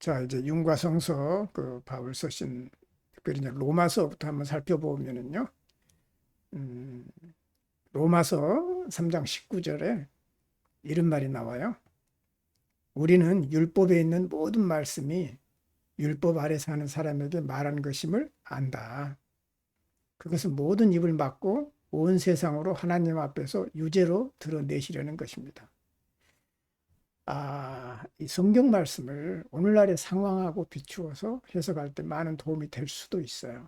자, 이제 윤과성서 그 바울 서신 특별히 이제 로마서부터 한번 살펴보면은요. 음, 로마서 3장 19절에 이런 말이 나와요. 우리는 율법에 있는 모든 말씀이 율법 아래 사는 사람에게 말한 것임을 안다. 그것은 모든 입을 막고 온 세상으로 하나님 앞에서 유죄로 드러내시려는 것입니다. 이 성경 말씀을 오늘날의 상황하고 비추어서 해석할 때 많은 도움이 될 수도 있어요.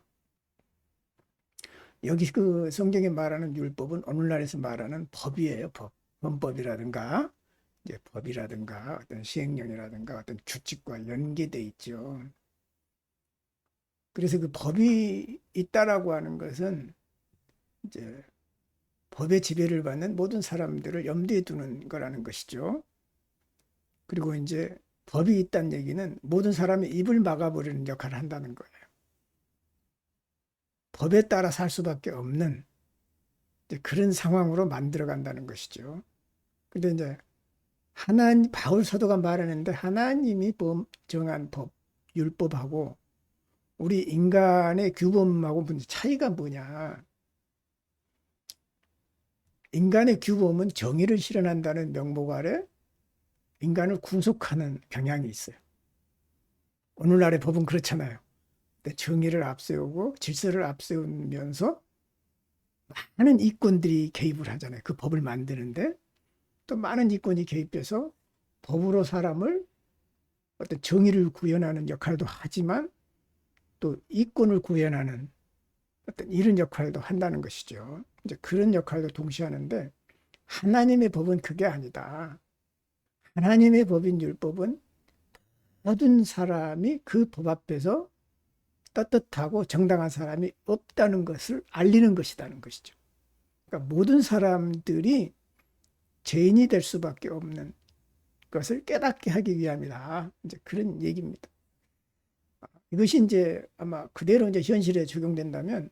여기 그 성경에 말하는 율법은 오늘날에서 말하는 법이에요. 법. 헌법이라든가 이제 법이라든가 어떤 시행령이라든가 어떤 규칙과 연계돼 있죠. 그래서 그 법이 있다라고 하는 것은 이제 법의 지배를 받는 모든 사람들을 염두에 두는 거라는 것이죠. 그리고 이제 법이 있다는 얘기는 모든 사람의 입을 막아버리는 역할을 한다는 거예요. 법에 따라 살 수밖에 없는 그런 상황으로 만들어 간다는 것이죠. 근데 이제 하나님, 바울 사도가 말하는데 하나님이 정한 법, 율법하고 우리 인간의 규범하고 무슨 차이가 뭐냐. 인간의 규범은 정의를 실현한다는 명목 아래 인간을 구속하는 경향이 있어요. 오늘날의 법은 그렇잖아요. 정의를 앞세우고 질서를 앞세우면서 많은 이권들이 개입을 하잖아요. 그 법을 만드는데 또 많은 이권이 개입돼서 법으로 사람을 어떤 정의를 구현하는 역할도 하지만 또 이권을 구현하는 어떤 이런 역할도 한다는 것이죠. 이제 그런 역할도 동시에 하는데 하나님의 법은 그게 아니다. 하나님의 법인 율법은 모든 사람이 그 법 앞에서 떳떳하고 정당한 사람이 없다는 것을 알리는 것이라는 것이죠. 그러니까 모든 사람들이 죄인이 될 수밖에 없는 것을 깨닫게 하기 위함이다. 이제 그런 얘기입니다. 이것이 이제 아마 그대로 이제 현실에 적용된다면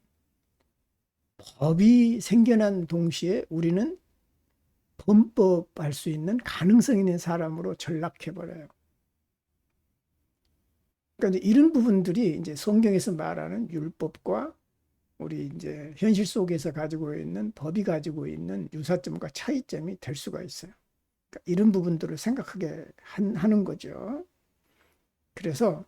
법이 생겨난 동시에 우리는 범법할 수 있는 가능성 있는 사람으로 전락해버려요. 그러니까 이제 이런 부분들이 이제 성경에서 말하는 율법과 우리 이제 현실 속에서 가지고 있는 법이 가지고 있는 유사점과 차이점이 될 수가 있어요. 그러니까 이런 부분들을 생각하게 하는 거죠. 그래서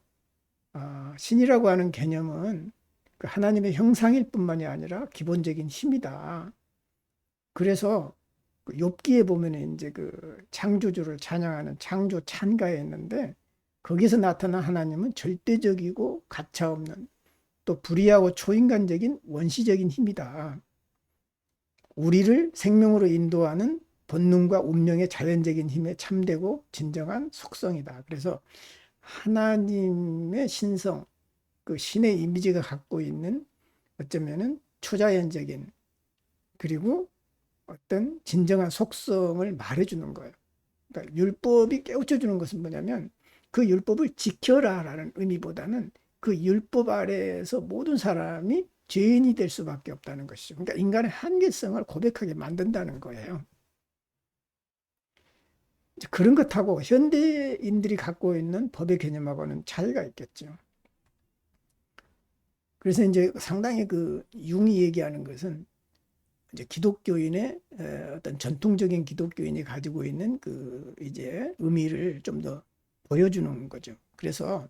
신이라고 하는 개념은 그 하나님의 형상일 뿐만이 아니라 기본적인 힘이다. 그래서 그 욥기에 보면 이제 그 창조주를 찬양하는 창조 찬가에 있는데 거기서 나타난 하나님은 절대적이고 가차없는 또 불의하고 초인간적인 원시적인 힘이다. 우리를 생명으로 인도하는 본능과 운명의 자연적인 힘에 참되고 진정한 속성이다. 그래서 하나님의 신성, 그 신의 이미지가 갖고 있는 어쩌면은 초자연적인 그리고 어떤 진정한 속성을 말해주는 거예요. 그러니까 율법이 깨우쳐 주는 것은 뭐냐면 그 율법을 지켜라라는 의미보다는 그 율법 아래에서 모든 사람이 죄인이 될 수밖에 없다는 것이죠. 그러니까 인간의 한계성을 고백하게 만든다는 거예요. 그런 것하고 현대인들이 갖고 있는 법의 개념하고는 차이가 있겠죠. 그래서 이제 상당히 그 융이 얘기하는 것은 이제 기독교인의 어떤 전통적인 기독교인이 가지고 있는 그 이제 의미를 좀 더 보여주는 거죠. 그래서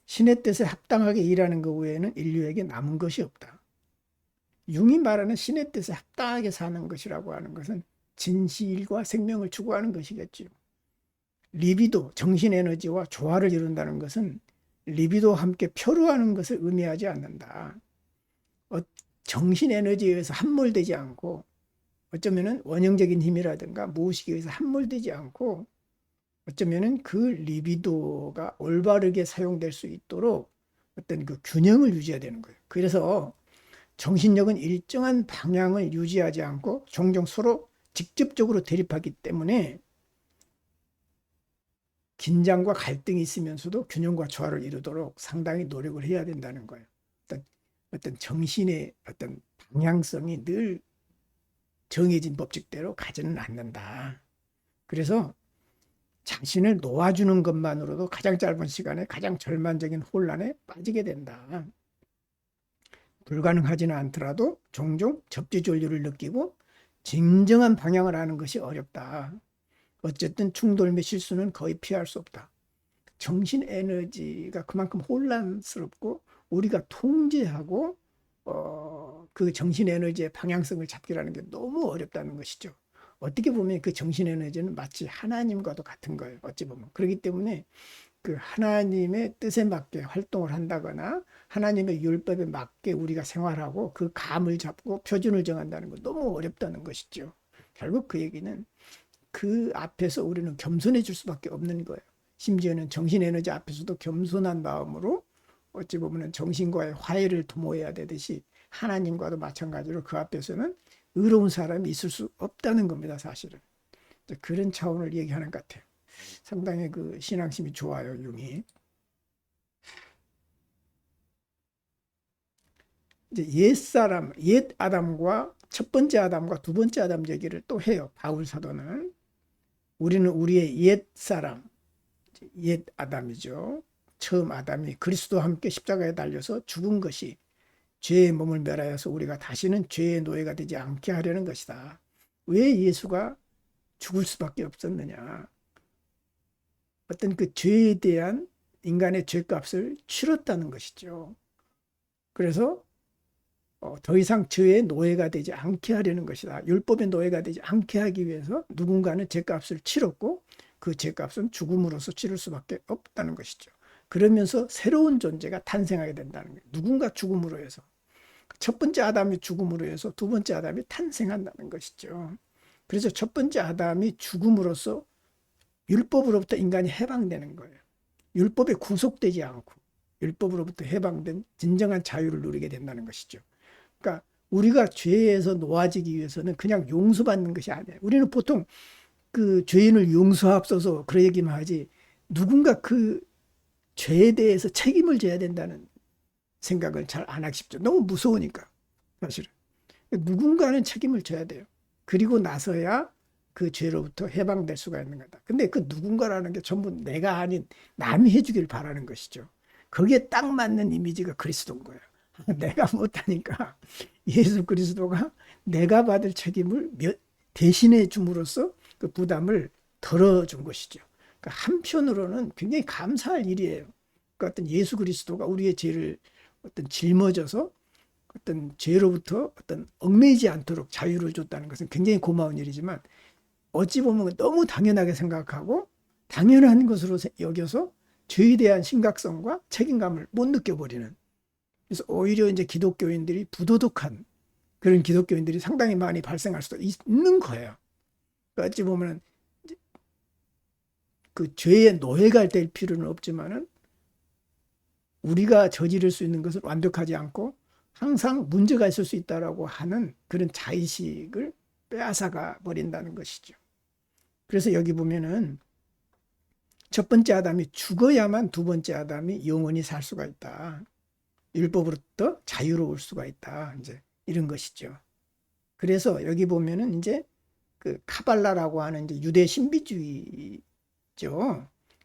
신의 뜻에 합당하게 일하는 것 외에는 인류에게 남은 것이 없다. 융이 말하는 신의 뜻에 합당하게 사는 것이라고 하는 것은 진실과 생명을 추구하는 것이겠죠. 리비도, 정신에너지와 조화를 이룬다는 것은 리비도와 함께 표류하는 것을 의미하지 않는다. 정신에너지에 의해서 함몰되지 않고 어쩌면은 원형적인 힘이라든가 무의식에 의해서 함몰되지 않고 어쩌면은 그 리비도가 올바르게 사용될 수 있도록 어떤 그 균형을 유지해야 되는 거예요. 그래서 정신력은 일정한 방향을 유지하지 않고 종종 서로 직접적으로 대립하기 때문에 긴장과 갈등이 있으면서도 균형과 조화를 이루도록 상당히 노력을 해야 된다는 거예요. 어떤 정신의 어떤 방향성이 늘 정해진 법칙대로 가지는 않는다. 그래서 자신을 놓아주는 것만으로도 가장 짧은 시간에 가장 절망적인 혼란에 빠지게 된다. 불가능하지는 않더라도 종종 접지존류를 느끼고 진정한 방향을 아는 것이 어렵다. 어쨌든 충돌 및 실수는 거의 피할 수 없다. 정신 에너지가 그만큼 혼란스럽고 우리가 통제하고 그 정신 에너지의 방향성을 잡기라는 게 너무 어렵다는 것이죠. 어떻게 보면 그 정신 에너지는 마치 하나님과도 같은 거예요. 어찌 보면. 그렇기 때문에 그 하나님의 뜻에 맞게 활동을 한다거나 하나님의 율법에 맞게 우리가 생활하고 그 감을 잡고 표준을 정한다는 건 너무 어렵다는 것이죠. 결국 그 얘기는 그 앞에서 우리는 겸손해질 수밖에 없는 거예요. 심지어는 정신 에너지 앞에서도 겸손한 마음으로 어찌 보면 정신과의 화해를 도모해야 되듯이 하나님과도 마찬가지로 그 앞에서는 의로운 사람이 있을 수 없다는 겁니다, 사실은. 그런 차원을 얘기하는 것 같아요. 상당히 그 신앙심이 좋아요, 융이. 이제 옛사람, 옛 아담과 첫 번째 아담과 두 번째 아담 얘기를 또 해요, 바울 사도는. 우리는 우리의 옛사람, 옛 아담이죠. 처음 아담이 그리스도와 함께 십자가에 달려서 죽은 것이 죄의 몸을 멸하여서 우리가 다시는 죄의 노예가 되지 않게 하려는 것이다. 왜 예수가 죽을 수밖에 없었느냐? 어떤 그 죄에 대한 인간의 죄값을 치렀다는 것이죠. 그래서 더 이상 죄의 노예가 되지 않게 하려는 것이다. 율법의 노예가 되지 않게 하기 위해서 누군가는 죄값을 치렀고 그 죄값은 죽음으로써 치를 수밖에 없다는 것이죠. 그러면서 새로운 존재가 탄생하게 된다는 거예요. 누군가 죽음으로 해서. 첫 번째 아담이 죽음으로 해서 두 번째 아담이 탄생한다는 것이죠. 그래서 첫 번째 아담이 죽음으로써 율법으로부터 인간이 해방되는 거예요. 율법에 구속되지 않고 율법으로부터 해방된 진정한 자유를 누리게 된다는 것이죠. 그러니까 우리가 죄에서 놓아지기 위해서는 그냥 용서받는 것이 아니에요. 우리는 보통 그 죄인을 용서하옵소서 그런 얘기만 하지 누군가 그 죄에 대해서 책임을 져야 된다는 생각을 잘 안 하기 쉽죠. 너무 무서우니까 사실은. 누군가는 책임을 져야 돼요. 그리고 나서야 그 죄로부터 해방될 수가 있는 거다. 근데 그 누군가라는 게 전부 내가 아닌 남이 해주길 바라는 것이죠. 거기에 딱 맞는 이미지가 그리스도인 거예요. 내가 못하니까 예수 그리스도가 내가 받을 책임을 대신해 줌으로써 그 부담을 덜어준 것이죠. 그러니까 한편으로는 굉장히 감사할 일이에요. 그러니까 어떤 예수 그리스도가 우리의 죄를 어떤 짊어져서 어떤 죄로부터 어떤 얽매이지 않도록 자유를 줬다는 것은 굉장히 고마운 일이지만 어찌 보면 너무 당연하게 생각하고 당연한 것으로 여겨서 죄에 대한 심각성과 책임감을 못 느껴버리는. 그래서 오히려 이제 기독교인들이 부도덕한 그런 기독교인들이 상당히 많이 발생할 수도 있는 거예요. 그러니까 어찌 보면 그 죄의 노예가 될 필요는 없지만은 우리가 저지를 수 있는 것을 완벽하지 않고 항상 문제가 있을 수 있다라고 하는 그런 자의식을 빼앗아가 버린다는 것이죠. 그래서 여기 보면은 첫 번째 아담이 죽어야만 두 번째 아담이 영원히 살 수가 있다. 율법으로부터 자유로울 수가 있다. 이제 이런 것이죠. 그래서 여기 보면은 이제 그 카발라라고 하는 이제 유대 신비주의죠.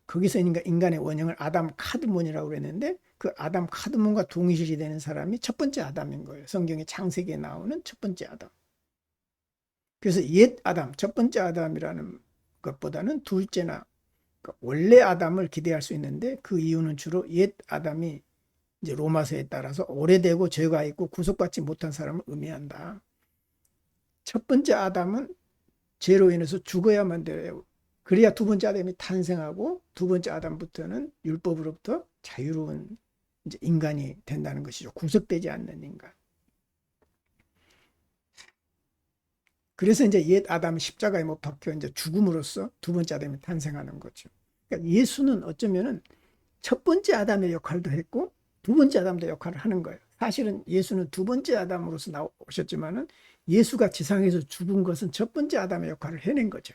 거기서 인간의 원형을 아담 카드몬이라고 그랬는데 그 아담 카드몬과 동일시 되는 사람이 첫 번째 아담인 거예요. 성경의 창세기에 나오는 첫 번째 아담. 그래서 옛 아담, 첫 번째 아담이라는 것보다는 둘째나 그러니까 원래 아담을 기대할 수 있는데 그 이유는 주로 옛 아담이 이제 로마서에 따라서 오래되고 죄가 있고 구속받지 못한 사람을 의미한다. 첫 번째 아담은 죄로 인해서 죽어야만 돼요. 그래야 두 번째 아담이 탄생하고 두 번째 아담부터는 율법으로부터 자유로운 이제 인간이 된다는 것이죠. 구속되지 않는 인간. 그래서 이제 옛 아담이 십자가에 못 박혀 이제 죽음으로써 두 번째 아담이 탄생하는 거죠. 그러니까 예수는 어쩌면은 첫 번째 아담의 역할도 했고 두 번째 아담도 역할을 하는 거예요. 사실은 예수는 두 번째 아담으로서 나오셨지만은 예수가 지상에서 죽은 것은 첫 번째 아담의 역할을 해낸 거죠.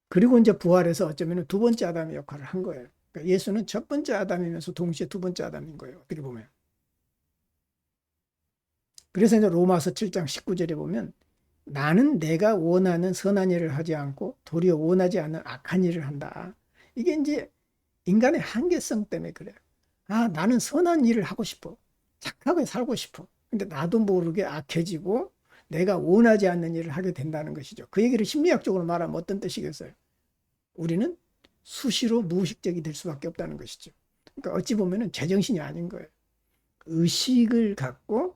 그리고 이제 부활해서 어쩌면 두 번째 아담의 역할을 한 거예요. 그러니까 예수는 첫 번째 아담이면서 동시에 두 번째 아담인 거예요. 어떻게 보면. 그래서 이제 로마서 7장 19절에 보면 나는 내가 원하는 선한 일을 하지 않고 도리어 원하지 않는 악한 일을 한다. 이게 이제 인간의 한계성 때문에 그래요. 아, 나는 선한 일을 하고 싶어. 착하게 살고 싶어. 근데 나도 모르게 악해지고 내가 원하지 않는 일을 하게 된다는 것이죠. 그 얘기를 심리학적으로 말하면 어떤 뜻이겠어요? 우리는 수시로 무의식적이 될 수밖에 없다는 것이죠. 그러니까 어찌 보면은 제정신이 아닌 거예요. 의식을 갖고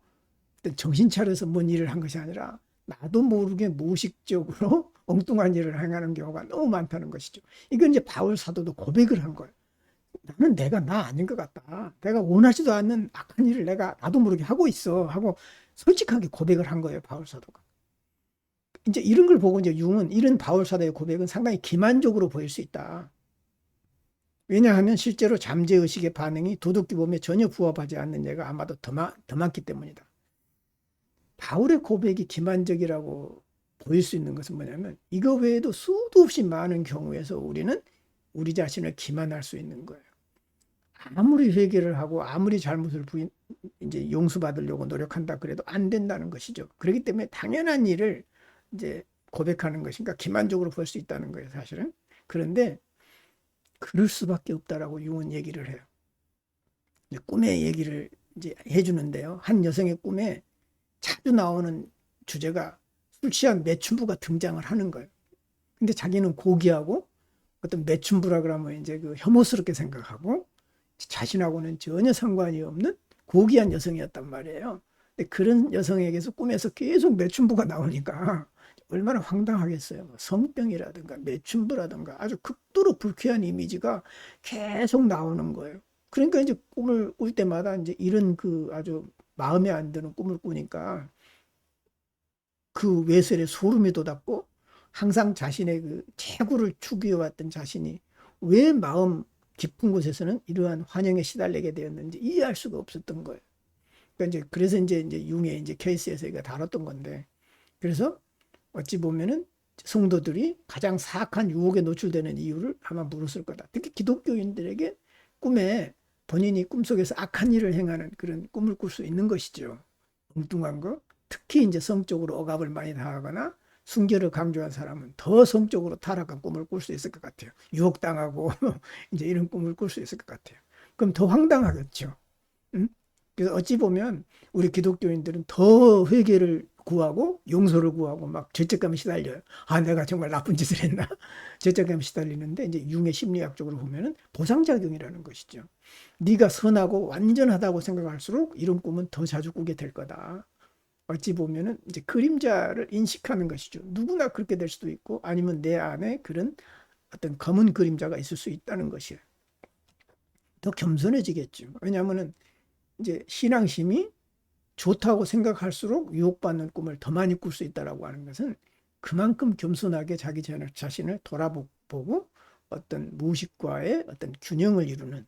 정신 차려서 뭔 일을 한 것이 아니라 나도 모르게 무의식적으로 엉뚱한 일을 행하는 경우가 너무 많다는 것이죠. 이건 이제 바울 사도도 고백을 한 거예요. 나는 내가 나 아닌 것 같다. 내가 원하지도 않는 악한 일을 내가 나도 모르게 하고 있어. 하고 솔직하게 고백을 한 거예요, 바울 사도가. 이제 이런 걸 보고 이제 융은 이런 바울 사도의 고백은 상당히 기만적으로 보일 수 있다. 왜냐하면 실제로 잠재의식의 반응이 도덕규범에 전혀 부합하지 않는 예가 아마도 더 많기 때문이다. 바울의 고백이 기만적이라고 보일 수 있는 것은 뭐냐면 이거 외에도 수도 없이 많은 경우에서 우리는 우리 자신을 기만할 수 있는 거예요. 아무리 회개를 하고 아무리 잘못을 이제 용서받으려고 노력한다 그래도 안 된다는 것이죠. 그렇기 때문에 당연한 일을 이제 고백하는 것인가 기만적으로 볼 수 있다는 거예요, 사실은. 그런데 그럴 수밖에 없다라고 융은 얘기를 해요. 꿈의 얘기를 이제 해주는데요. 한 여성의 꿈에 자주 나오는 주제가 술 취한 매춘부가 등장을 하는 거예요. 근데 자기는 고귀하고 어떤 매춘부라 그러면 이제 그 혐오스럽게 생각하고 자신하고는 전혀 상관이 없는 고귀한 여성이었단 말이에요. 근데 그런 여성에게서 꿈에서 계속 매춘부가 나오니까 얼마나 황당하겠어요. 성병이라든가 매춘부라든가 아주 극도로 불쾌한 이미지가 계속 나오는 거예요. 그러니까 이제 꿈을 꿀 때마다 이제 이런 그 아주 마음에 안 드는 꿈을 꾸니까 그 외설에 소름이 돋았고 항상 자신의 그 체구를 추구해왔던 자신이 왜 마음 깊은 곳에서는 이러한 환영에 시달리게 되었는지 이해할 수가 없었던 거예요. 그러니까 이제 그래서 이제 융의 이제 케이스에서 이거 다뤘던 건데 그래서 어찌 보면은 성도들이 가장 사악한 유혹에 노출되는 이유를 아마 물었을 거다. 특히 기독교인들에게 꿈에 본인이 꿈속에서 악한 일을 행하는 그런 꿈을 꿀 수 있는 것이죠. 엉뚱한 거. 특히 이제 성적으로 억압을 많이 당하거나 순결을 강조한 사람은 더 성적으로 타락한 꿈을 꿀 수 있을 것 같아요. 유혹당하고 이제 이런 꿈을 꿀 수 있을 것 같아요. 그럼 더 황당하겠죠. 응? 그래서 어찌 보면 우리 기독교인들은 더 회개를 구하고 용서를 구하고 막 죄책감에 시달려요. 아, 내가 정말 나쁜 짓을 했나? 죄책감에 시달리는데 이제 융의 심리학적으로 보면은 보상작용이라는 것이죠. 네가 선하고 완전하다고 생각할수록 이런 꿈은 더 자주 꾸게 될 거다. 어찌 보면은 이제 그림자를 인식하는 것이죠. 누구나 그렇게 될 수도 있고 아니면 내 안에 그런 어떤 검은 그림자가 있을 수 있다는 것이에요. 더 겸손해지겠죠. 왜냐하면은 이제 신앙심이 좋다고 생각할수록 유혹받는 꿈을 더 많이 꿀 수 있다라고 하는 것은 그만큼 겸손하게 자기 자신을 돌아보고 어떤 무의식과의 어떤 균형을 이루는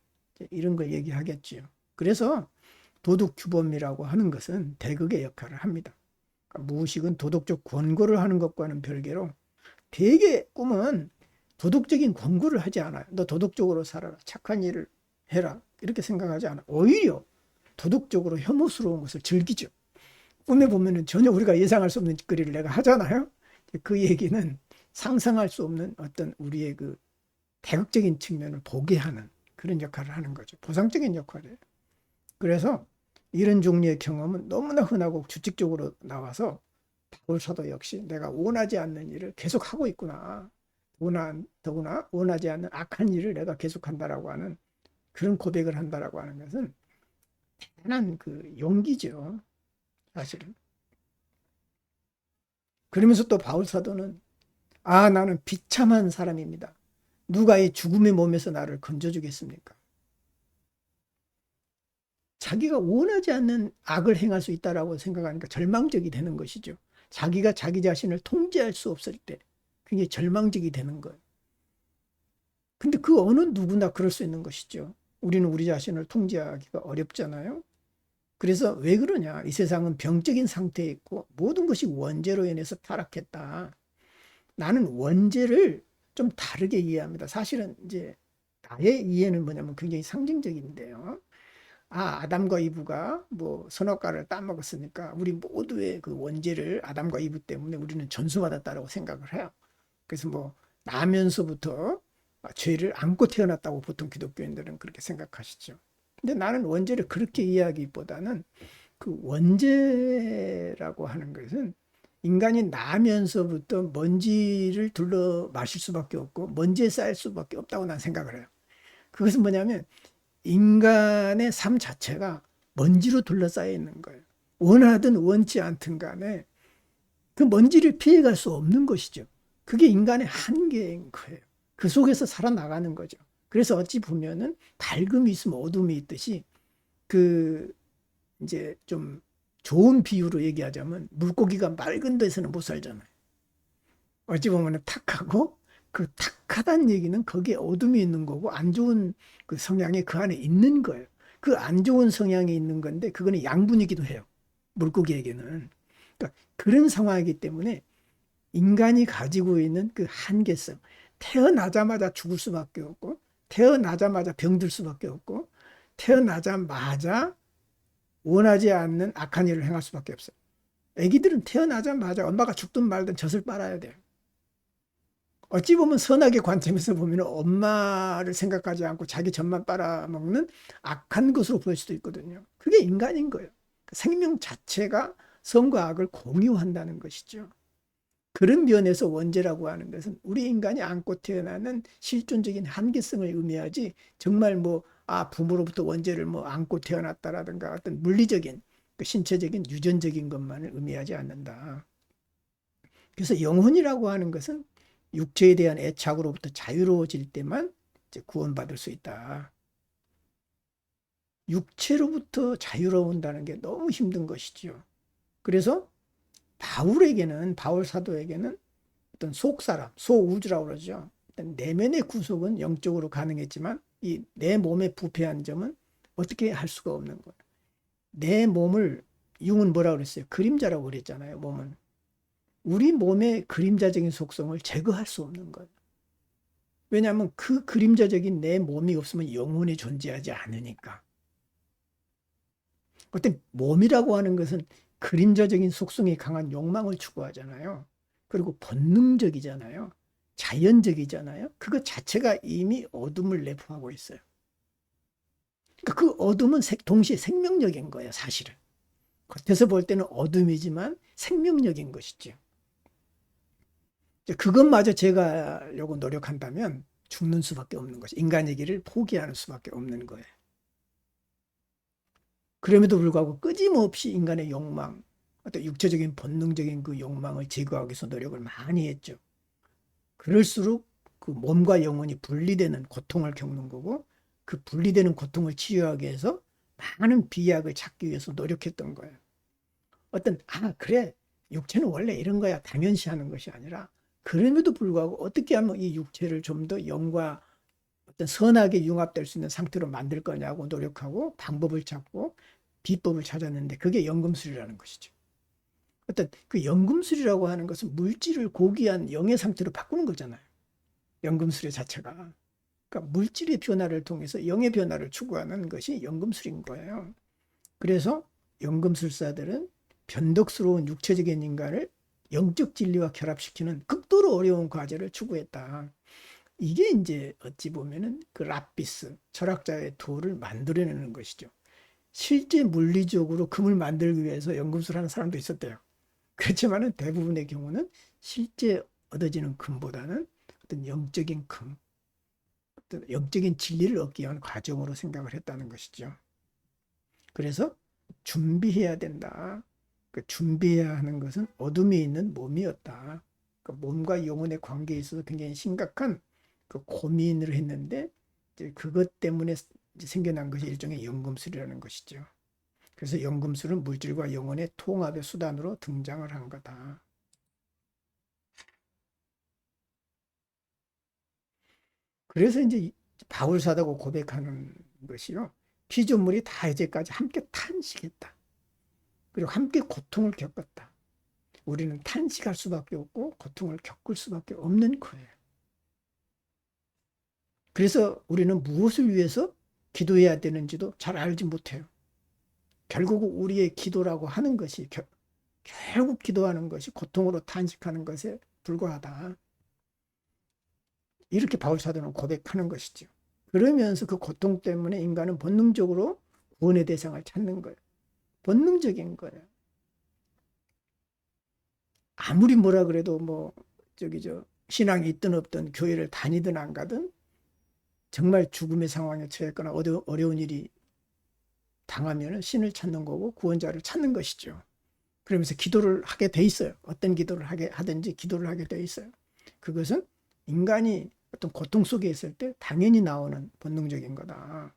이런 걸 얘기하겠지요. 그래서 도덕 규범이라고 하는 것은 대극의 역할을 합니다. 그러니까 무의식은 도덕적 권고를 하는 것과는 별개로 대개 꿈은 도덕적인 권고를 하지 않아요. 너 도덕적으로 살아라. 착한 일을 해라. 이렇게 생각하지 않아. 오히려 도덕적으로 혐오스러운 것을 즐기죠. 꿈에 보면은 전혀 우리가 예상할 수 없는 짓거리를 내가 하잖아요. 그 얘기는 상상할 수 없는 어떤 우리의 그 대극적인 측면을 보게 하는 그런 역할을 하는 거죠. 보상적인 역할이에요. 그래서 이런 종류의 경험은 너무나 흔하고 규칙적으로 나와서 바울 사도 역시 내가 원하지 않는 일을 계속 하고 있구나. 더구나 원하지 않는 악한 일을 내가 계속한다라고 하는 그런 고백을 한다라고 하는 것은 대단한 그 용기죠. 사실은. 그러면서 또 바울 사도는 아, 나는 비참한 사람입니다. 누가 이 죽음의 몸에서 나를 건져주겠습니까? 자기가 원하지 않는 악을 행할 수 있다라고 생각하니까 절망적이 되는 것이죠. 자기가 자기 자신을 통제할 수 없을 때 굉장히 절망적이 되는 거예요. 근데 그 어느 누구나 그럴 수 있는 것이죠. 우리는 우리 자신을 통제하기가 어렵잖아요. 그래서 왜 그러냐? 이 세상은 병적인 상태에 있고 모든 것이 원죄로 인해서 타락했다. 나는 원죄를 좀 다르게 이해합니다. 사실은 이제 나의 이해는 뭐냐면 굉장히 상징적인데요. 아담과 이브가 뭐 선악과를 따먹었으니까 우리 모두의 그 원죄를 아담과 이브 때문에 우리는 전수받았다라고 생각을 해요. 그래서 뭐 나면서부터 죄를 안고 태어났다고 보통 기독교인들은 그렇게 생각하시죠. 근데 나는 원죄를 그렇게 이해하기보다는 그 원죄라고 하는 것은 인간이 나면서부터 먼지를 둘러 마실 수밖에 없고 먼지에 쌓일 수밖에 없다고 난 생각을 해요. 그것은 뭐냐면 인간의 삶 자체가 먼지로 둘러싸여 있는 거예요. 원하든 원치 않든 간에 그 먼지를 피해갈 수 없는 것이죠. 그게 인간의 한계인 거예요. 그 속에서 살아나가는 거죠. 그래서 어찌 보면은 밝음이 있으면 어둠이 있듯이 그 이제 좀 좋은 비유로 얘기하자면 물고기가 맑은 데서는 못 살잖아요. 어찌 보면은 탁하고 그 탁하다는 얘기는 거기에 어둠이 있는 거고 안 좋은 그 성향이 그 안에 있는 거예요. 그 안 좋은 성향이 있는 건데 그거는 양분이기도 해요. 물고기에게는. 그러니까 그런 상황이기 때문에 인간이 가지고 있는 그 한계성, 태어나자마자 죽을 수밖에 없고, 태어나자마자 병들 수밖에 없고, 태어나자마자 원하지 않는 악한 일을 행할 수밖에 없어요. 애기들은 태어나자마자 엄마가 죽든 말든 젖을 빨아야 돼요. 어찌 보면 선악의 관점에서 보면 엄마를 생각하지 않고 자기 젖만 빨아먹는 악한 것으로 보일 수도 있거든요. 그게 인간인 거예요. 생명 자체가 선과 악을 공유한다는 것이죠. 그런 면에서 원죄라고 하는 것은 우리 인간이 안고 태어나는 실존적인 한계성을 의미하지 정말 뭐 부모로부터 원죄를 뭐 안고 태어났다라든가 어떤 물리적인 그 신체적인 유전적인 것만을 의미하지 않는다. 그래서 영혼이라고 하는 것은 육체에 대한 애착으로부터 자유로워질 때만 이제 구원받을 수 있다. 육체로부터 자유로운다는 게 너무 힘든 것이죠. 그래서 바울 사도에게는 어떤 속사람, 소우주라고 그러죠. 일단 내면의 구속은 영적으로 가능했지만 이 내 몸의 부패한 점은 어떻게 할 수가 없는 거예요. 내 몸을 융은 뭐라고 그랬어요? 그림자라고 그랬잖아요. 몸은. 우리 몸의 그림자적인 속성을 제거할 수 없는 거예요. 왜냐하면 그 그림자적인 내 몸이 없으면 영혼이 존재하지 않으니까. 어떤 몸이라고 하는 것은 그림자적인 속성이 강한 욕망을 추구하잖아요. 그리고 본능적이잖아요. 자연적이잖아요. 그것 자체가 이미 어둠을 내포하고 있어요. 그러니까 그 어둠은 동시에 생명력인 거예요, 사실은. 겉에서 볼 때는 어둠이지만 생명력인 것이죠. 그것마저 제거하려고 노력한다면 죽는 수밖에 없는 것이 인간의 길을 포기하는 수밖에 없는 거예요. 그럼에도 불구하고 끊임없이 인간의 욕망, 어떤 육체적인 본능적인 그 욕망을 제거하기 위해서 노력을 많이 했죠. 그럴수록 그 몸과 영혼이 분리되는 고통을 겪는 거고 그 분리되는 고통을 치유하기 위해서 많은 비약을 찾기 위해서 노력했던 거예요. 어떤 그래 육체는 원래 이런 거야 당연시 하는 것이 아니라 그럼에도 불구하고 어떻게 하면 이 육체를 좀 더 영과 어떤 선하게 융합될 수 있는 상태로 만들 거냐고 노력하고 방법을 찾고 비법을 찾았는데 그게 연금술이라는 것이죠. 어떤 그 연금술이라고 하는 것은 물질을 고귀한 영의 상태로 바꾸는 거잖아요. 연금술의 자체가. 그러니까 물질의 변화를 통해서 영의 변화를 추구하는 것이 연금술인 거예요. 그래서 연금술사들은 변덕스러운 육체적인 인간을 영적 진리와 결합시키는 극도로 어려운 과제를 추구했다. 이게 이제 어찌 보면은 그 라피스, 철학자의 도를 만들어내는 것이죠. 실제 물리적으로 금을 만들기 위해서 연금술을 하는 사람도 있었대요. 그렇지만은 대부분의 경우는 실제 얻어지는 금보다는 어떤 영적인 금, 어떤 영적인 진리를 얻기 위한 과정으로 생각을 했다는 것이죠. 그래서 준비해야 된다. 그 준비해야 하는 것은 어둠이 있는 몸이었다. 그 몸과 영혼의 관계에 있어서 굉장히 심각한 그 고민을 했는데 이제 그것 때문에 이제 생겨난 것이 일종의 연금술이라는 것이죠. 그래서 연금술은 물질과 영혼의 통합의 수단으로 등장을 한 거다. 그래서 이제 바울 사도가 고백하는 것이요. 피조물이 다 이제까지 함께 탄식했다. 그리고 함께 고통을 겪었다. 우리는 탄식할 수밖에 없고 고통을 겪을 수밖에 없는 거예요. 그래서 우리는 무엇을 위해서 기도해야 되는지도 잘 알지 못해요. 결국 우리의 기도라고 하는 것이 결국 기도하는 것이 고통으로 탄식하는 것에 불과하다. 이렇게 바울 사도는 고백하는 것이죠. 그러면서 그 고통 때문에 인간은 본능적으로 구원의 대상을 찾는 거예요. 본능적인 거예요. 아무리 뭐라 그래도 뭐 신앙이 있든 없든 교회를 다니든 안 가든 정말 죽음의 상황에 처했거나 어려운 일이 당하면 신을 찾는 거고 구원자를 찾는 것이죠. 그러면서 기도를 하게 돼 있어요. 어떤 기도를 하든지 기도를 하게 돼 있어요. 그것은 인간이 어떤 고통 속에 있을 때 당연히 나오는 본능적인 거다.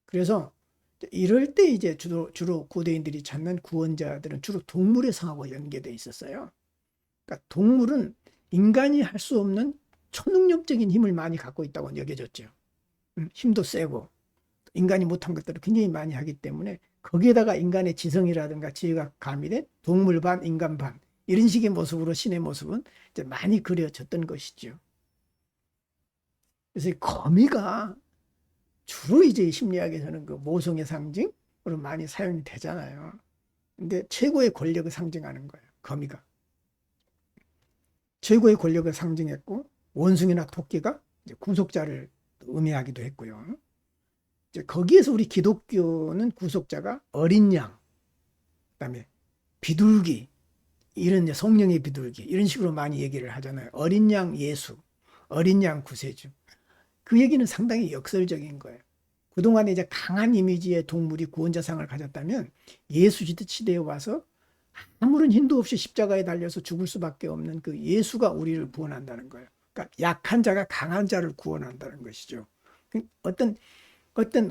그래서 이럴 때 이제 주로 고대인들이 찾는 구원자들은 주로 동물의 성하고 연계돼 있었어요. 그러니까 동물은 인간이 할 수 없는 초능력적인 힘을 많이 갖고 있다고 여겨졌죠. 힘도 세고 인간이 못한 것들을 굉장히 많이 하기 때문에 거기에다가 인간의 지성이라든가 지혜가 가미된 동물 반 인간 반 이런 식의 모습으로 신의 모습은 이제 많이 그려졌던 것이죠. 그래서 이 거미가 주로 이제 심리학에서는 그 모성의 상징으로 많이 사용이 되잖아요. 근데 최고의 권력을 상징하는 거예요. 거미가 최고의 권력을 상징했고 원숭이나 토끼가 이제 구속자를 의미하기도 했고요. 이제 거기에서 우리 기독교는 구속자가 어린 양, 그다음에 비둘기, 이런 성령의 비둘기 이런 식으로 많이 얘기를 하잖아요. 어린 양 예수, 어린 양 구세주. 그 얘기는 상당히 역설적인 거예요. 그동안에 이제 강한 이미지의 동물이 구원자상을 가졌다면 예수 시대에 와서 아무런 힘도 없이 십자가에 달려서 죽을 수밖에 없는 그 예수가 우리를 구원한다는 거예요. 그러니까 약한 자가 강한 자를 구원한다는 것이죠. 어떤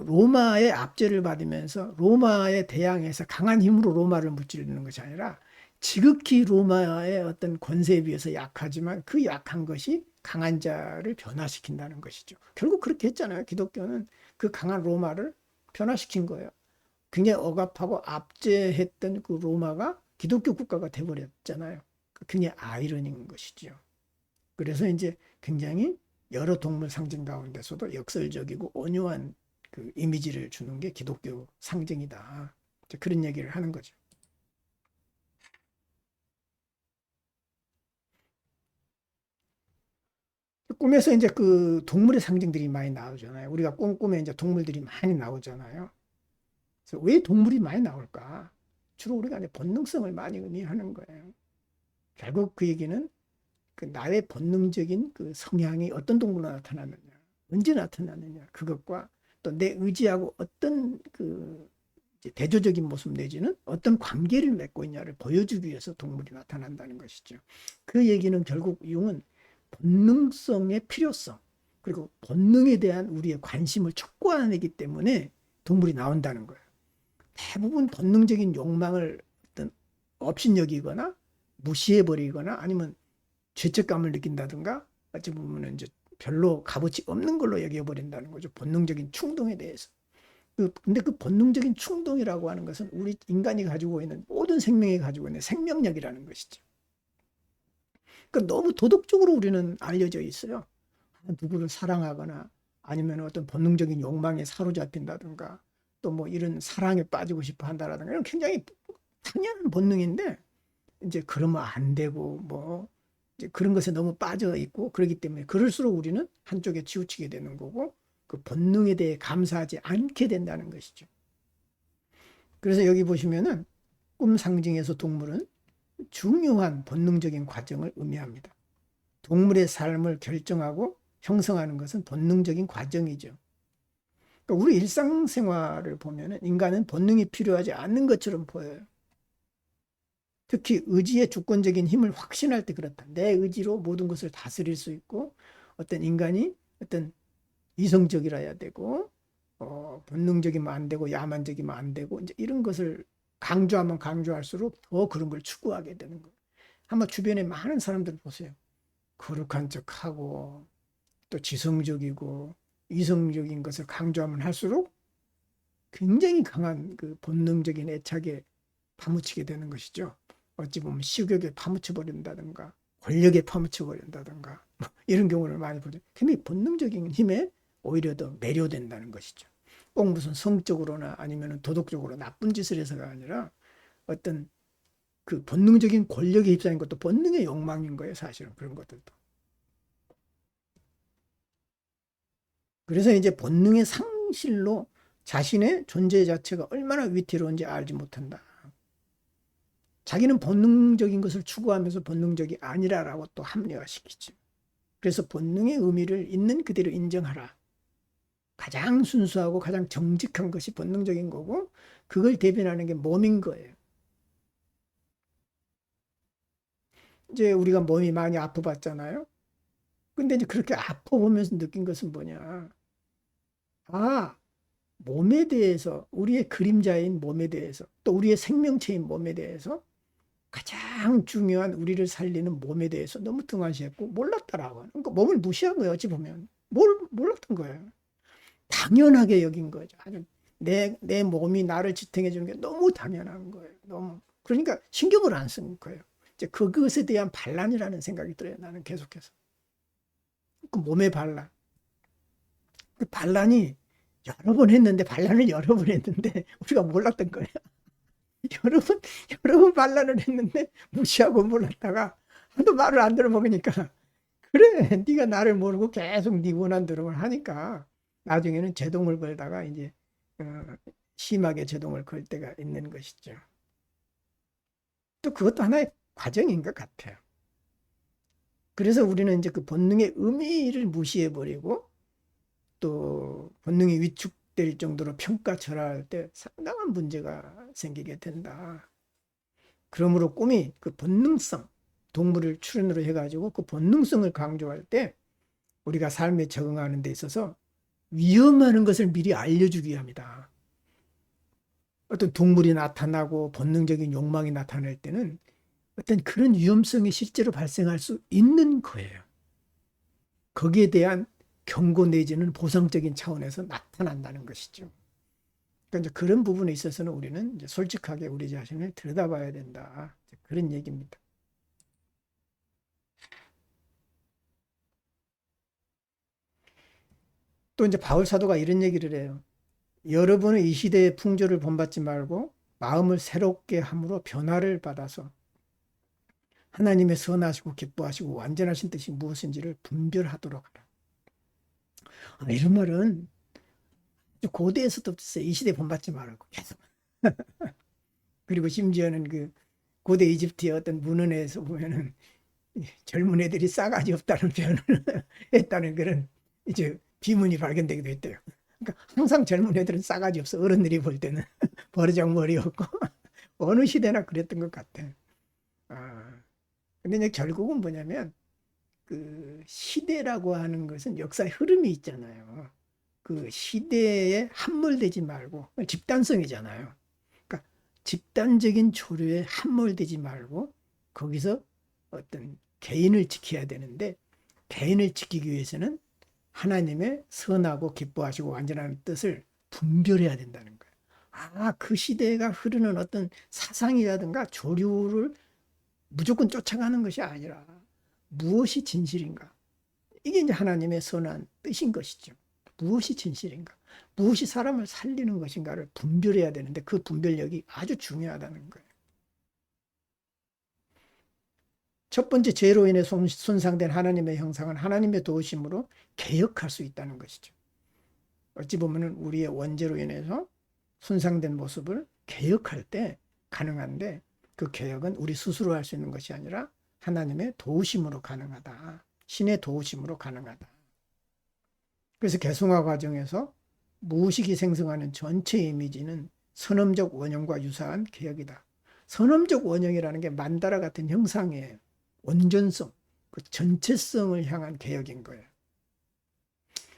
로마의 압제를 받으면서 로마에 대항해서 강한 힘으로 로마를 무찌르는 것이 아니라 지극히 로마의 어떤 권세에 비해서 약하지만 그 약한 것이 강한 자를 변화시킨다는 것이죠. 결국 그렇게 했잖아요. 기독교는 그 강한 로마를 변화시킨 거예요. 굉장히 억압하고 압제했던 그 로마가 기독교 국가가 돼버렸잖아요. 굉장히 아이러니인 것이죠. 그래서 이제 굉장히 여러 동물 상징 가운데서도 역설적이고 온유한 그 이미지를 주는 게 기독교 상징이다. 그런 얘기를 하는 거죠. 꿈에서 이제 그 동물의 상징들이 많이 나오잖아요. 우리가 꿈에 이제 동물들이 많이 나오잖아요. 그래서 왜 동물이 많이 나올까? 주로 우리가 이제 본능성을 많이 의미하는 거예요. 결국 그 얘기는 그 나의 본능적인 그 성향이 어떤 동물로 나타나느냐, 언제 나타나느냐, 그것과 또 내 의지하고 어떤 그 대조적인 모습 내지는 어떤 관계를 맺고 있냐를 보여주기 위해서 동물이 나타난다는 것이죠. 그 얘기는 결국 융은 본능성의 필요성, 그리고 본능에 대한 우리의 관심을 촉구하기 때문에 동물이 나온다는 거예요. 대부분 본능적인 욕망을 어떤 업신여기거나 무시해버리거나 아니면 죄책감을 느낀다든가 어찌 보면 이제 별로 값어치 없는 걸로 여겨버린다는 거죠. 본능적인 충동에 대해서. 근데 그 본능적인 충동이라고 하는 것은 우리 인간이 가지고 있는 모든 생명이 가지고 있는 생명력이라는 것이죠. 그러니까 너무 도덕적으로 우리는 알려져 있어요. 누구를 사랑하거나 아니면 어떤 본능적인 욕망에 사로잡힌다든가 또 뭐 이런 사랑에 빠지고 싶어 한다라든가 이런 굉장히 당연한 본능인데 이제 그러면 안 되고 뭐 이제 그런 것에 너무 빠져 있고 그러기 때문에 그럴수록 우리는 한쪽에 치우치게 되는 거고 그 본능에 대해 감사하지 않게 된다는 것이죠. 그래서 여기 보시면은 꿈 상징에서 동물은 중요한 본능적인 과정을 의미합니다. 동물의 삶을 결정하고 형성하는 것은 본능적인 과정이죠. 그러니까 우리 일상생활을 보면은 인간은 본능이 필요하지 않는 것처럼 보여요. 특히 의지의 주권적인 힘을 확신할 때 그렇다. 내 의지로 모든 것을 다스릴 수 있고 어떤 인간이 어떤 이성적이라야 되고 본능적이면 안 되고 야만적이면 안 되고 이제 이런 것을 강조하면 강조할수록 더 그런 걸 추구하게 되는 거예요. 한번 주변에 많은 사람들 보세요. 거룩한 척하고 또 지성적이고 이성적인 것을 강조하면 할수록 굉장히 강한 그 본능적인 애착에 파묻히게 되는 것이죠. 어찌 보면 식욕에 파묻혀 버린다든가 권력에 파묻혀 버린다든가 뭐 이런 경우를 많이 보죠. 굉장히 본능적인 힘에 오히려 더 매료된다는 것이죠. 꼭 무슨 성적으로나 아니면 도덕적으로 나쁜 짓을 해서가 아니라 어떤 그 본능적인 권력에 휩싸인 것도 본능의 욕망인 거예요, 사실은 그런 것들도. 그래서 이제 본능의 상실로 자신의 존재 자체가 얼마나 위태로운지 알지 못한다. 자기는 본능적인 것을 추구하면서 본능적이 아니라라고 또 합리화시키지. 그래서 본능의 의미를 있는 그대로 인정하라. 가장 순수하고 가장 정직한 것이 본능적인 거고 그걸 대변하는 게 몸인 거예요. 이제 우리가 몸이 많이 아파봤잖아요. 근데 이제 그렇게 아파보면서 느낀 것은 뭐냐. 아, 몸에 대해서, 우리의 그림자인 몸에 대해서, 또 우리의 생명체인 몸에 대해서 가장 중요한 우리를 살리는 몸에 대해서 너무 등한시했고 몰랐다라고. 그러니까 몸을 무시한 거예요. 어찌 보면. 몰랐던 거예요. 당연하게 여긴 거죠. 아주 내 몸이 나를 지탱해 주는 게 너무 당연한 거예요. 너무. 그러니까 신경을 안 쓴 거예요. 이제 그것에 대한 반란이라는 생각이 들어요. 나는 계속해서. 그 몸의 반란. 그 반란이 여러 번 했는데 우리가 몰랐던 거예요. 여러 번 반란을 했는데 무시하고 몰랐다가 하도 말을 안 들어먹으니까 그래 네가 나를 모르고 계속 네 원한 대로만 하니까 나중에는 제동을 걸다가 이제 심하게 제동을 걸 때가 있는 것이죠. 또 그것도 하나의 과정인 것 같아요. 그래서 우리는 이제 그 본능의 의미를 무시해버리고 또 본능이 위축될 정도로 평가절하할 때 상당한 문제가 생기게 된다. 그러므로 꿈이 그 본능성, 동물을 출연으로 해가지고 그 본능성을 강조할 때 우리가 삶에 적응하는 데 있어서 위험한 것을 미리 알려주기 위함이다. 어떤 동물이 나타나고 본능적인 욕망이 나타날 때는 어떤 그런 위험성이 실제로 발생할 수 있는 거예요. 거기에 대한 경고 내지는 보상적인 차원에서 나타난다는 것이죠. 그러니까 이제 그런 부분에 있어서는 우리는 이제 솔직하게 우리 자신을 들여다봐야 된다. 그런 얘기입니다. 또 이제 바울 사도가 이런 얘기를 해요. 여러분은 이 시대의 풍조를 본받지 말고 마음을 새롭게 함으로 변화를 받아서 하나님의 선하시고 기뻐하시고 완전하신 뜻이 무엇인지를 분별하도록 하라. 이런 말은 고대에서도 있어요. 이 시대에 본받지 말라고 계속. 그리고 심지어는 그 고대 이집트의 어떤 문헌에서 보면은 젊은 애들이 싸가지 없다는 표현을 했다는 그런 이제 비문이 발견되기도 했대요. 그러니까 항상 젊은 애들은 싸가지 없어. 어른들이 볼 때는 버르장머리였고 어느 시대나 그랬던 것 같아. 근데 이제 결국은 뭐냐면 그 시대라고 하는 것은 역사의 흐름이 있잖아요. 그 시대에 함몰되지 말고 집단성이잖아요. 그러니까 집단적인 조류에 함몰되지 말고 거기서 어떤 개인을 지켜야 되는데 개인을 지키기 위해서는 하나님의 선하고 기뻐하시고 완전한 뜻을 분별해야 된다는 거예요. 그 시대가 흐르는 어떤 사상이라든가 조류를 무조건 쫓아가는 것이 아니라 무엇이 진실인가? 이게 이제 하나님의 선한 뜻인 것이죠. 무엇이 진실인가? 무엇이 사람을 살리는 것인가를 분별해야 되는데 그 분별력이 아주 중요하다는 거예요. 첫 번째 죄로 인해 손상된 하나님의 형상은 하나님의 도우심으로 개혁할 수 있다는 것이죠. 어찌 보면 우리의 원죄로 인해서 손상된 모습을 개혁할 때 가능한데 그 개혁은 우리 스스로 할 수 있는 것이 아니라 하나님의 도우심으로 가능하다. 신의 도우심으로 가능하다. 그래서 개성화 과정에서 무의식이 생성하는 전체 이미지는 선험적 원형과 유사한 개혁이다. 선험적 원형이라는 게 만다라 같은 형상이에요. 온전성, 그 전체성을 향한 개혁인 거예요.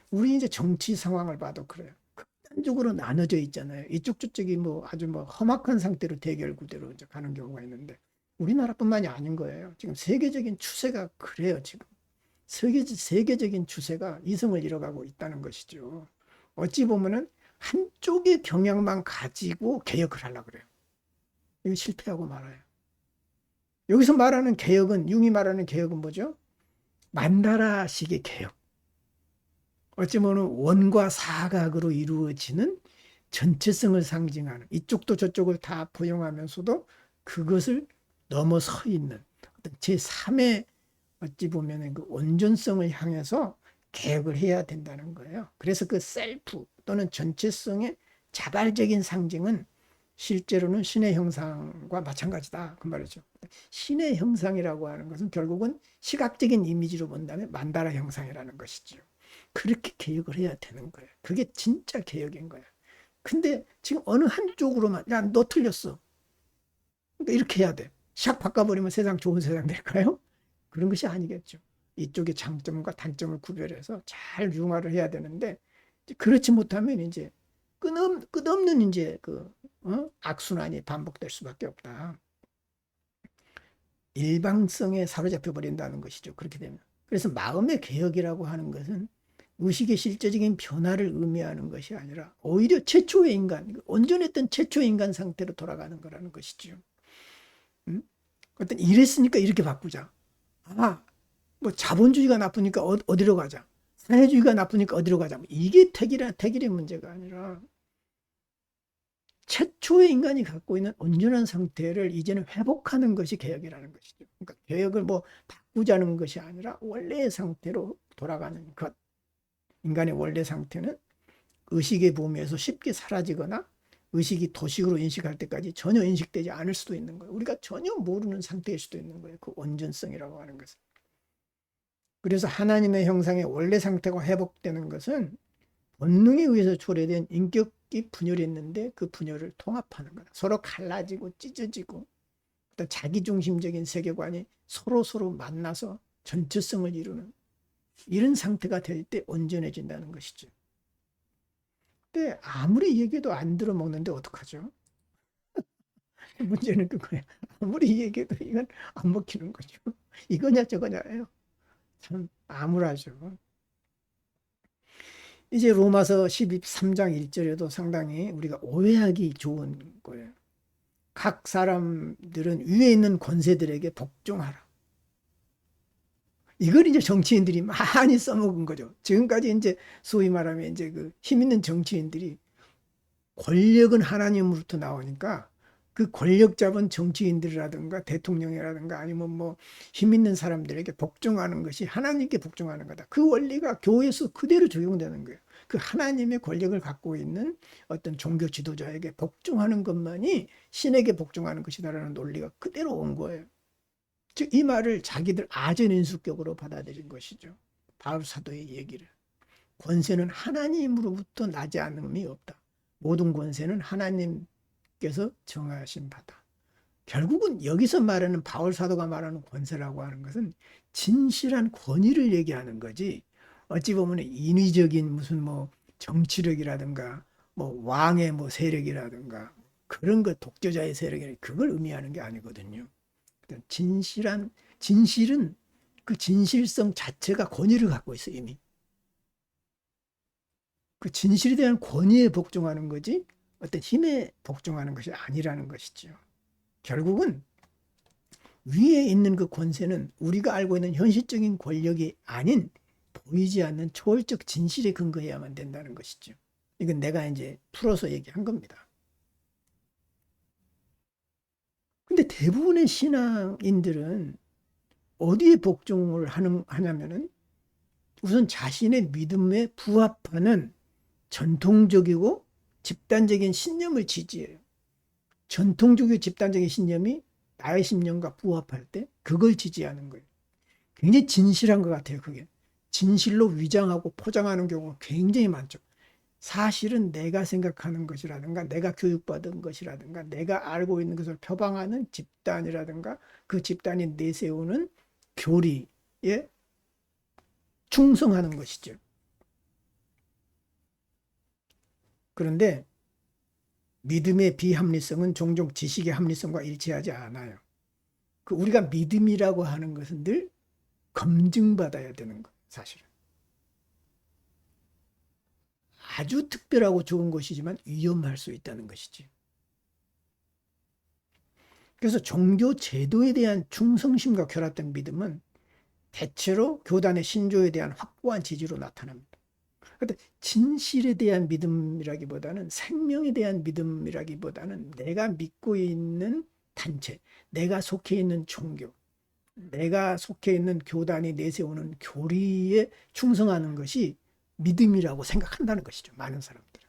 우리 이제 정치 상황을 봐도 그래요. 극단적으로 나눠져 있잖아요. 이쪽 저쪽이 뭐 아주 뭐 험악한 상태로 대결 구도로 이제 가는 경우가 있는데 우리나라뿐만이 아닌 거예요. 지금 세계적인 추세가 그래요. 지금 세계적인 추세가 이성을 잃어가고 있다는 것이죠. 어찌 보면은 한쪽의 경향만 가지고 개혁을 하려고 그래요. 이거 실패하고 말아요. 여기서 말하는 개혁은 융이 말하는 개혁은 뭐죠? 만다라식의 개혁. 어찌 보면 원과 사각으로 이루어지는 전체성을 상징하는, 이쪽도 저쪽을 다 포용하면서도 그것을 넘어서 있는 어떤 제3의, 어찌 보면 그 온전성을 향해서 개혁을 해야 된다는 거예요. 그래서 그 셀프 또는 전체성의 자발적인 상징은 실제로는 신의 형상과 마찬가지다, 그 말이죠. 신의 형상이라고 하는 것은 결국은 시각적인 이미지로 본다면 만다라 형상이라는 것이죠. 그렇게 개혁을 해야 되는 거예요. 그게 진짜 개혁인 거예요. 근데 지금 어느 한쪽으로만, 야, 너 틀렸어, 그러니까 이렇게 해야 돼, 샥 바꿔버리면 세상 좋은 세상 될까요? 그런 것이 아니겠죠. 이쪽의 장점과 단점을 구별해서 잘 융화를 해야 되는데, 그렇지 못하면 이제 끝없는 이제 그 악순환이 반복될 수밖에 없다. 일방성에 사로잡혀 버린다는 것이죠. 그렇게 되면. 그래서 마음의 개혁이라고 하는 것은 의식의 실제적인 변화를 의미하는 것이 아니라 오히려 최초의 인간, 온전했던 최초의 인간 상태로 돌아가는 거라는 것이죠. 어떤 이랬으니까 이렇게 바꾸자. 아, 뭐 자본주의가 나쁘니까 어디로 가자. 사회주의가 나쁘니까 어디로 가자. 이게 택일의 문제가 아니라 최초의 인간이 갖고 있는 온전한 상태를 이제는 회복하는 것이 개혁이라는 것이죠. 그러니까 개혁을 뭐 바꾸자는 것이 아니라 원래의 상태로 돌아가는 것. 인간의 원래 상태는 의식의 범위에서 쉽게 사라지거나 의식이 도식으로 인식할 때까지 전혀 인식되지 않을 수도 있는 거예요. 우리가 전혀 모르는 상태일 수도 있는 거예요. 그 온전성이라고 하는 것은. 그래서 하나님의 형상의 원래 상태가 회복되는 것은 본능에 의해서 초래된 인격이 분열했는데 그 분열을 통합하는 거다. 서로 갈라지고 찢어지고 어떤 자기중심적인 세계관이 서로 만나서 전체성을 이루는 이런 상태가 될 때 온전해진다는 것이죠. 근데 아무리 얘기해도 안 들어먹는데 어떡하죠? 문제는 그거예요. 아무리 얘기해도 이건 안 먹히는 거죠. 이거냐 저거냐예요. 참 암울하죠. 이제 로마서 13장 1절에도 상당히 우리가 오해하기 좋은 거예요. 각 사람들은 위에 있는 권세들에게 복종하라. 이걸 이제 정치인들이 많이 써먹은 거죠. 지금까지 이제 소위 말하면 이제 그 힘 있는 정치인들이 권력은 하나님으로부터 나오니까 그 권력 잡은 정치인들이라든가 대통령이라든가 아니면 뭐 힘 있는 사람들에게 복종하는 것이 하나님께 복종하는 거다. 그 원리가 교회에서 그대로 적용되는 거예요. 그 하나님의 권력을 갖고 있는 어떤 종교 지도자에게 복종하는 것만이 신에게 복종하는 것이다라는 논리가 그대로 온 거예요. 즉 이 말을 자기들 아전인수격으로 받아들인 것이죠. 바울 사도의 얘기를. 권세는 하나님으로부터 나지 않음이 없다. 모든 권세는 하나님께서 정하신 바다. 결국은 여기서 말하는 바울 사도가 말하는 권세라고 하는 것은 진실한 권위를 얘기하는 거지. 어찌 보면 인위적인 무슨 뭐 정치력이라든가 뭐 왕의 뭐 세력이라든가 그런 것 독재자의 세력이 그걸 의미하는 게 아니거든요. 진실은 그 진실성 자체가 권위를 갖고 있어 이미. 그 진실에 대한 권위에 복종하는 거지 어떤 힘에 복종하는 것이 아니라는 것이죠. 결국은 위에 있는 그 권세는 우리가 알고 있는 현실적인 권력이 아닌 보이지 않는 초월적 진실에 근거해야만 된다는 것이죠. 이건 내가 이제 풀어서 얘기한 겁니다. 근데 대부분의 신앙인들은 어디에 복종을 하냐면은 우선 자신의 믿음에 부합하는 전통적이고 집단적인 신념을 지지해요. 전통적이고 집단적인 신념이 나의 신념과 부합할 때 그걸 지지하는 거예요. 굉장히 진실한 것 같아요. 그게 진실로 위장하고 포장하는 경우가 굉장히 많죠. 사실은 내가 생각하는 것이라든가 내가 교육받은 것이라든가 내가 알고 있는 것을 표방하는 집단이라든가 그 집단이 내세우는 교리에 충성하는 것이죠. 그런데 믿음의 비합리성은 종종 지식의 합리성과 일치하지 않아요. 그 우리가 믿음이라고 하는 것은 늘 검증받아야 되는 거예요. 사실은. 아주 특별하고 좋은 것이지만 위험할 수 있다는 것이지. 그래서 종교 제도에 대한 충성심과 결합된 믿음은 대체로 교단의 신조에 대한 확고한 지지로 나타납니다. 근데 진실에 대한 믿음이라기보다는 생명에 대한 믿음이라기보다는 내가 믿고 있는 단체, 내가 속해 있는 종교, 내가 속해 있는 교단이 내세우는 교리에 충성하는 것이 믿음이라고 생각한다는 것이죠. 많은 사람들은.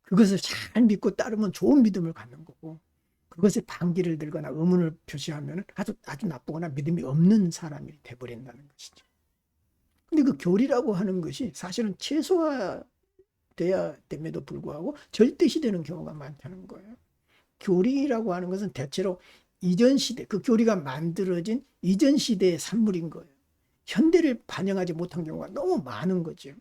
그것을 잘 믿고 따르면 좋은 믿음을 갖는 거고, 그것에 반기를 들거나 의문을 표시하면 아주 나쁘거나 믿음이 없는 사람이 돼버린다는 것이죠. 근데 그 교리라고 하는 것이 사실은 최소화돼야 됨에도 불구하고 절대시되는 경우가 많다는 거예요. 교리라고 하는 것은 대체로 이전 시대, 그 교리가 만들어진 이전 시대의 산물인 거예요. 현대를 반영하지 못한 경우가 너무 많은 거죠.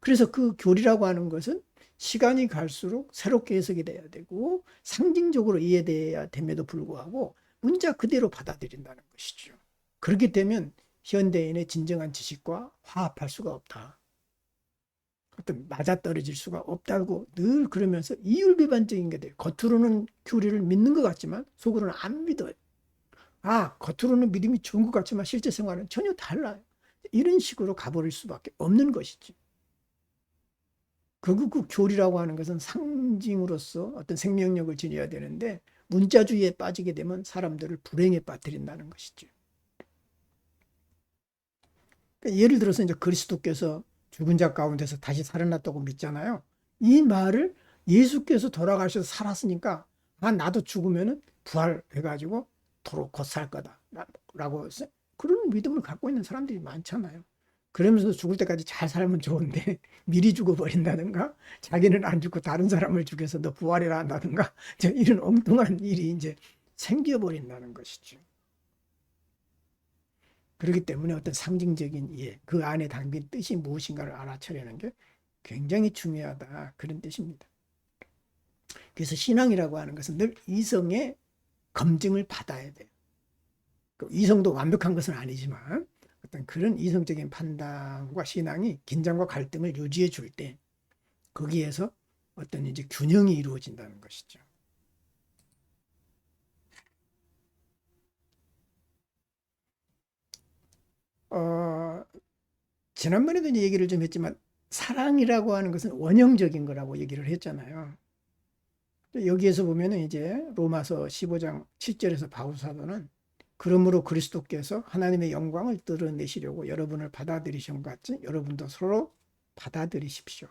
그래서 그 교리라고 하는 것은 시간이 갈수록 새롭게 해석이 돼야 되고 상징적으로 이해돼야 됨에도 불구하고 문자 그대로 받아들인다는 것이죠. 그렇게 되면 현대인의 진정한 지식과 화합할 수가 없다. 어떤 맞아떨어질 수가 없다고 늘 그러면서 이율배반적인 게 돼요. 겉으로는 교리를 믿는 것 같지만 속으로는 안 믿어요. 아, 겉으로는 믿음이 좋은 것 같지만 실제 생활은 전혀 달라요. 이런 식으로 가버릴 수밖에 없는 것이지. 그 교리라고 하는 것은 상징으로서 어떤 생명력을 지녀야 되는데 문자주의에 빠지게 되면 사람들을 불행에 빠뜨린다는 것이죠. 그러니까 예를 들어서 이제 그리스도께서 죽은 자 가운데서 다시 살아났다고 믿잖아요. 이 말을 예수께서 돌아가셔서 살았으니까 아 나도 죽으면은 부활해가지고 도로 곧 살 거다라고 그런 믿음을 갖고 있는 사람들이 많잖아요. 그러면서 죽을 때까지 잘 살면 좋은데 미리 죽어버린다든가 자기는 안 죽고 다른 사람을 죽여서 너 부활해라 한다든가 이런 엉뚱한 일이 이제 생겨버린다는 것이죠. 그렇기 때문에 어떤 상징적인 이해, 그 안에 담긴 뜻이 무엇인가를 알아차리는 게 굉장히 중요하다. 그런 뜻입니다. 그래서 신앙이라고 하는 것은 늘 이성의 검증을 받아야 돼요. 이성도 완벽한 것은 아니지만 어떤 그런 이성적인 판단과 신앙이 긴장과 갈등을 유지해 줄 때 거기에서 어떤 이제 균형이 이루어진다는 것이죠. 어, 지난번에도 이제 얘기를 좀 했지만 사랑이라고 하는 것은 원형적인 거라고 얘기를 했잖아요. 여기에서 보면은 이제 로마서 15장 7절에서 바울 사도는 그러므로 그리스도께서 하나님의 영광을 드러내시려고 여러분을 받아들이신 것 같이 여러분도 서로 받아들이십시오.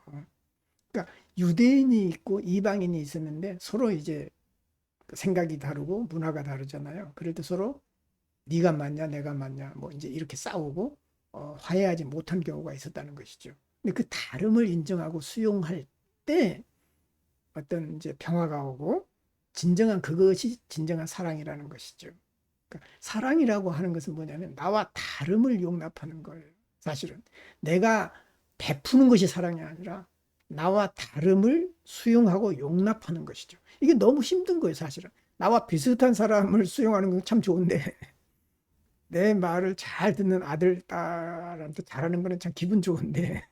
그러니까 유대인이 있고 이방인이 있었는데 서로 이제 생각이 다르고 문화가 다르잖아요. 그럴 때 서로 네가 맞냐 내가 맞냐 뭐 이제 이렇게 싸우고 화해하지 못한 경우가 있었다는 것이죠. 근데 그 다름을 인정하고 수용할 때 어떤 이제 평화가 오고 진정한 그것이 진정한 사랑이라는 것이죠. 그러니까 사랑이라고 하는 것은 뭐냐면 나와 다름을 용납하는 거예요. 사실은 내가 베푸는 것이 사랑이 아니라 나와 다름을 수용하고 용납하는 것이죠. 이게 너무 힘든 거예요, 사실은. 나와 비슷한 사람을 수용하는 건 참 좋은데 내 말을 잘 듣는 아들, 딸한테 잘하는 거는 참 기분 좋은데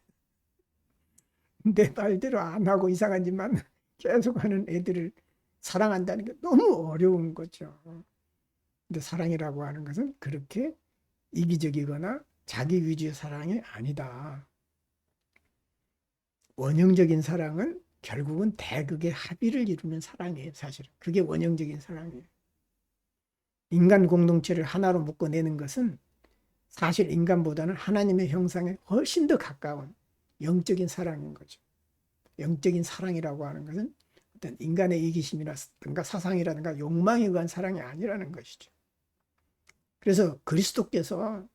내 말대로 안 하고 이상한 짓만 계속 하는 애들을 사랑한다는 게 너무 어려운 거죠. 근데 사랑이라고 하는 것은 그렇게 이기적이거나 자기 위주의 사랑이 아니다. 원형적인 사랑은 결국은 대극의 합의를 이루는 사랑이에요, 사실은. 그게 원형적인 사랑이에요. 인간 공동체를 하나로 묶어내는 것은 사실 인간보다는 하나님의 형상에 훨씬 더 가까운 영적인 사랑인 거죠. 영적인 사랑이라고 하는 것은 어떤 인간의 이기심이라든가 사상이라든가 욕망에 의한 사랑이 아니라는 것이죠. 그래서 그리스도께서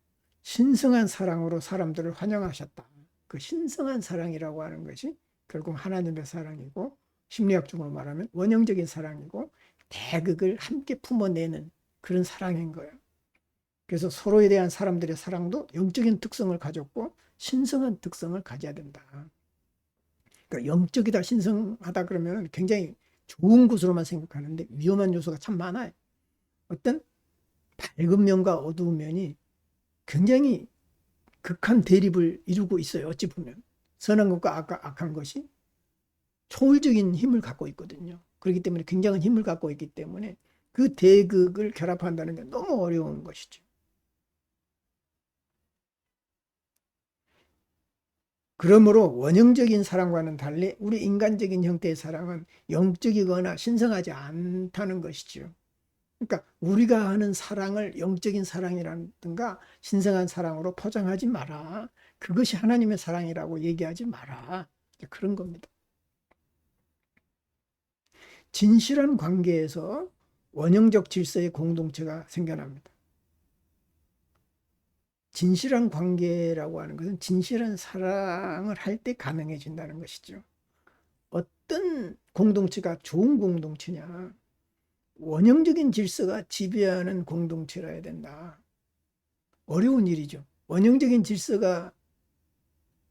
신성한 사랑으로 사람들을 환영하셨다. 그 신성한 사랑이라고 하는 것이 결국 하나님의 사랑이고 심리학적으로 말하면 원형적인 사랑이고 대극을 함께 품어내는 그런 사랑인 거예요. 그래서 서로에 대한 사람들의 사랑도 영적인 특성을 가졌고 신성한 특성을 가져야 된다. 그러니까 영적이다 신성하다 그러면 굉장히 좋은 것으로만 생각하는데 위험한 요소가 참 많아요. 어떤 밝은 면과 어두운 면이 굉장히 극한 대립을 이루고 있어요. 어찌 보면 선한 것과 악한 것이 초월적인 힘을 갖고 있거든요. 그렇기 때문에 굉장한 힘을 갖고 있기 때문에 그 대극을 결합한다는 게 너무 어려운 것이죠. 그러므로 원형적인 사랑과는 달리 우리 인간적인 형태의 사랑은 영적이거나 신성하지 않다는 것이죠. 그러니까 우리가 하는 사랑을 영적인 사랑이라든가 신성한 사랑으로 포장하지 마라. 그것이 하나님의 사랑이라고 얘기하지 마라. 그런 겁니다. 진실한 관계에서 원형적 질서의 공동체가 생겨납니다. 진실한 관계라고 하는 것은 진실한 사랑을 할 때 가능해진다는 것이죠. 어떤 공동체가 좋은 공동체냐? 원형적인 질서가 지배하는 공동체라야 된다. 어려운 일이죠. 원형적인 질서가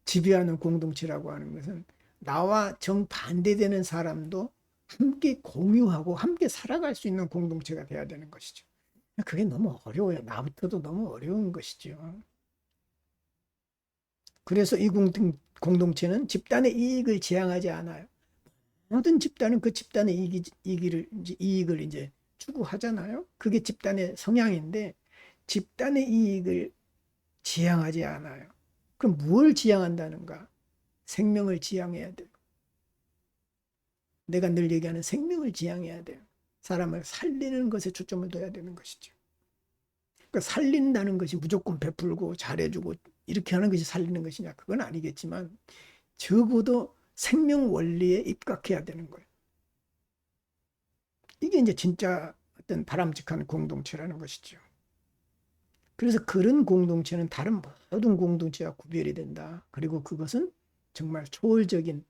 지배하는 공동체라고 하는 것은 나와 정반대되는 사람도 함께 공유하고 함께 살아갈 수 있는 공동체가 돼야 되는 것이죠. 그게 너무 어려워요. 나부터도 너무 어려운 것이죠. 그래서 이 공동체는 집단의 이익을 지향하지 않아요. 모든 집단은 그 집단의 이익을 이제 추구하잖아요. 그게 집단의 성향인데 집단의 이익을 지향하지 않아요. 그럼 뭘 지향한다는가? 생명을 지향해야 돼요. 내가 늘 얘기하는 생명을 지향해야 돼요. 사람을 살리는 것에 초점을 둬야 되는 것이죠. 그러니까 살린다는 것이 무조건 베풀고 잘해주고 이렇게 하는 것이 살리는 것이냐? 그건 아니겠지만 적어도 생명 원리에 입각해야 되는 거예요. 이게 이제 진짜 어떤 바람직한 공동체라는 것이죠. 그래서 그런 공동체는 다른 모든 공동체와 구별이 된다. 그리고 그것은 정말 초월적인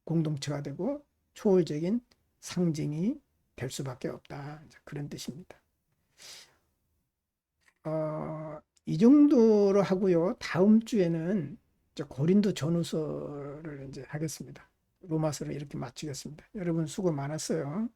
공동체가 되고 초월적인 상징이 될 수밖에 없다. 그런 뜻입니다. 이 정도로 하고요. 다음 주에는 고린도 전후서를 이제 하겠습니다. 로마서를 이렇게 마치겠습니다. 여러분 수고 많았어요.